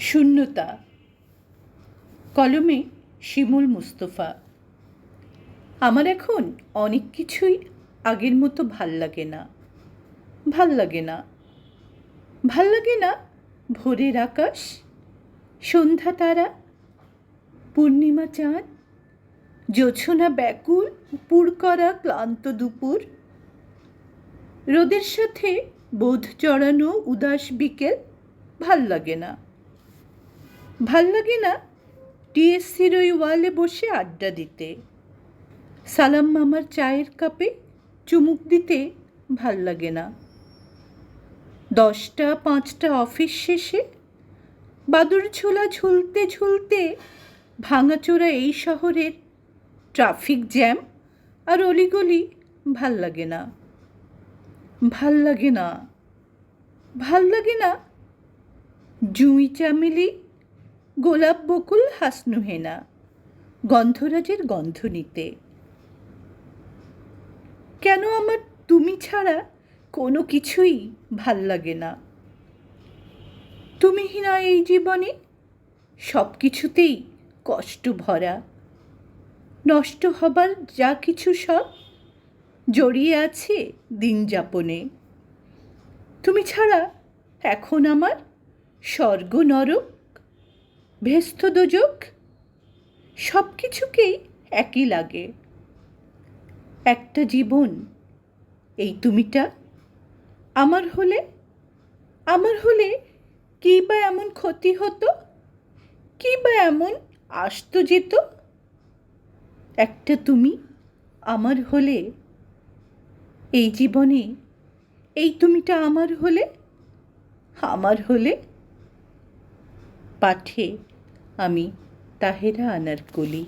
শূন্যতা। কলমে শিমুল মুস্তফা। আমার এখন অনেক কিছুই আগের মতো ভাল লাগে না। ভাল লাগে না ভোরের আকাশ, সন্ধ্যা তারা, পূর্ণিমা চাঁদ, জোছনা ব্যাকুল পুর করা ক্লান্ত দুপুর, রোদের সাথে বোধ চড়ানো উদাস বিকেল। ভাল লাগে না টিএসসির ওই ওয়ালে বসে আড্ডা দিতে, সালাম মামার চায়ের কাপে চুমুক দিতে। ভাল লাগে না 10টা-5টা অফিস শেষে বাদুড় ঝোলা ঝুলতে ঝুলতে ভাঙাচোরা এই শহরের ট্রাফিক জ্যাম আর অলিগলি। ভাল লাগে না জুঁই চামেলি, গোলাপ বকুল হাসনুহেনা, গন্ধরাজের গন্ধ নিতে। কেন আমার তুমি ছাড়া কোনো কিছুই ভাল লাগে না। তুমিহীনা এই জীবনে সব কিছুতেই কষ্ট ভরা, নষ্ট হবার যা কিছু সব জড়িয়ে আছে দিন যাপনে। তুমি ছাড়া এখন আমার স্বর্গ নরক, ভেস্ত দোজক সব কিছুকেই একই লাগে। একটা জীবন এই তুমিটা আমার হলে কী বা এমন ক্ষতি হতো, কী বা এমন আসতো যেত। একটা তুমি আমার হলে, এই জীবনে এই তুমিটা আমার হলে। পাঠে আমি তাহেরা আনারকলি।